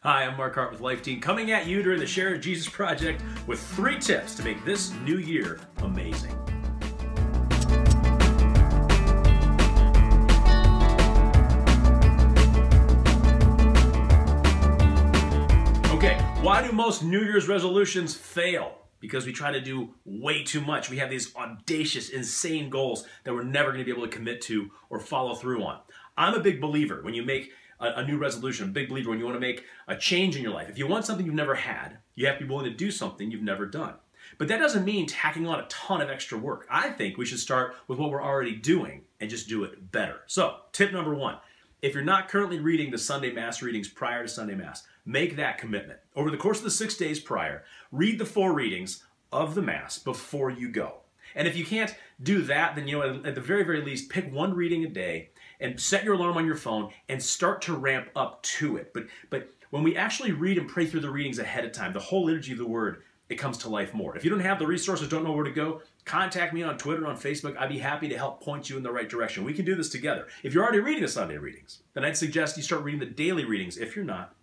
Hi, I'm Hart with Life Team, coming at you during the ShareJesus project with 3 tips to make this new year amazing. Okay, why do most New Year's resolutions fail? Because we try to do way too much. We have these audacious, insane goals that we're never going to be able to commit to or follow through on. I'm a big believer when you make a new resolution, a big believer when you want to make a change in your life. If you want something you've never had, you have to be willing to do something you've never done. But that doesn't mean tacking on a ton of extra work. I think we should start with what we're already doing and just do it better. So, tip number 1, if you're not currently reading the Sunday Mass readings prior to Sunday Mass, make that commitment. Over the course of the 6 days prior, read the 4 readings of the Mass before you go. And if you can't do that, then at the very, very least, pick 1 reading a day and set your alarm on your phone and start to ramp up to it. But when we actually read and pray through the readings ahead of time, the whole liturgy of the Word, it comes to life more. If you don't have the resources, don't know where to go, contact me on Twitter, on Facebook. I'd be happy to help point you in the right direction. We can do this together. If you're already reading the Sunday readings, then I'd suggest you start reading the daily readings. If you're not,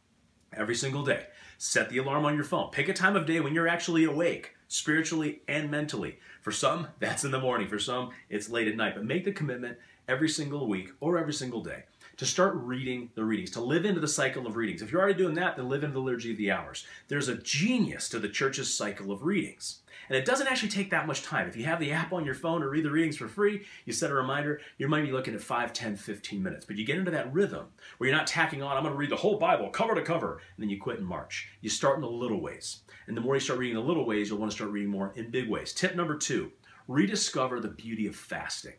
every single day. Set the alarm on your phone. Pick a time of day when you're actually awake, spiritually and mentally. For some, that's in the morning. For some, it's late at night. But make the commitment every single week or every single day to start reading the readings, to live into the cycle of readings. If you're already doing that, then live into the liturgy of the hours. There's a genius to the church's cycle of readings. And it doesn't actually take that much time. If you have the app on your phone to read the readings for free, you set a reminder, you might be looking at 5, 10, 15 minutes. But you get into that rhythm where you're not tacking on, I'm going to read the whole Bible cover to cover, and then you quit in March. You start in the little ways. And the more you start reading the little ways, you'll want to start reading more in big ways. Tip number 2, rediscover the beauty of fasting.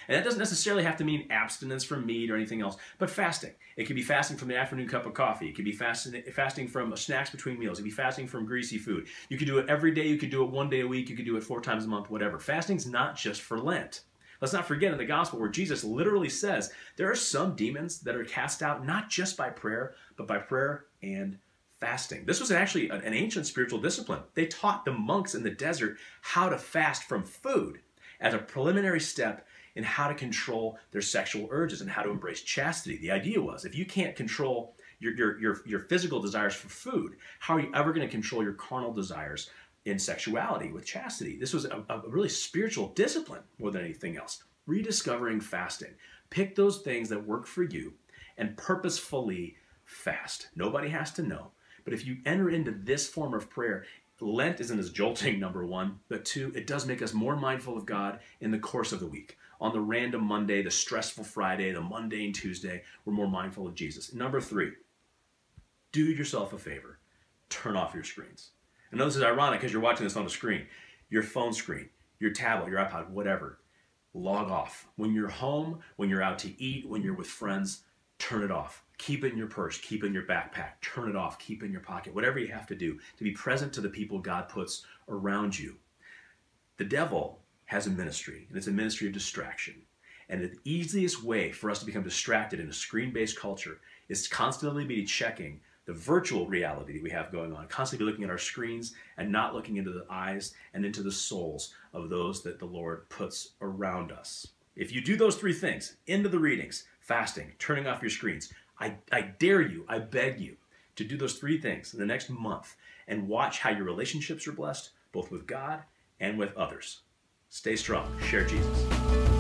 And that doesn't necessarily have to mean abstinence from meat or anything else, but fasting. It could be fasting from the afternoon cup of coffee. It could be fasting from snacks between meals. It could be fasting from greasy food. You could do it every day. You could do it 1 day a week. You could do it 4 times a month, whatever. Fasting's not just for Lent. Let's not forget in the gospel where Jesus literally says there are some demons that are cast out not just by prayer, but by prayer and fasting. This was actually an ancient spiritual discipline. They taught the monks in the desert how to fast from food as a preliminary step in how to control their sexual urges and how to embrace chastity. The idea was, if you can't control your physical desires for food, how are you ever going to control your carnal desires in sexuality with chastity? This was a really spiritual discipline more than anything else. Rediscovering fasting. Pick those things that work for you and purposefully fast. Nobody has to know. But if you enter into this form of prayer, Lent isn't as jolting, number 1, but 2, it does make us more mindful of God in the course of the week. On the random Monday, the stressful Friday, the mundane Tuesday, we're more mindful of Jesus. Number 3, do yourself a favor. Turn off your screens. I know this is ironic because you're watching this on the screen. Your phone screen, your tablet, your iPod, whatever. Log off. When you're home, when you're out to eat, when you're with friends, turn it off. Keep it in your purse, keep it in your backpack, turn it off, keep it in your pocket, whatever you have to do to be present to the people God puts around you. The devil has a ministry, and it's a ministry of distraction. And the easiest way for us to become distracted in a screen-based culture is to constantly be checking the virtual reality that we have going on, constantly be looking at our screens and not looking into the eyes and into the souls of those that the Lord puts around us. If you do those 3 things, into the readings, fasting, turning off your screens, I dare you, I beg you, to do those 3 things in the next month and watch how your relationships are blessed, both with God and with others. Stay strong. Share Jesus.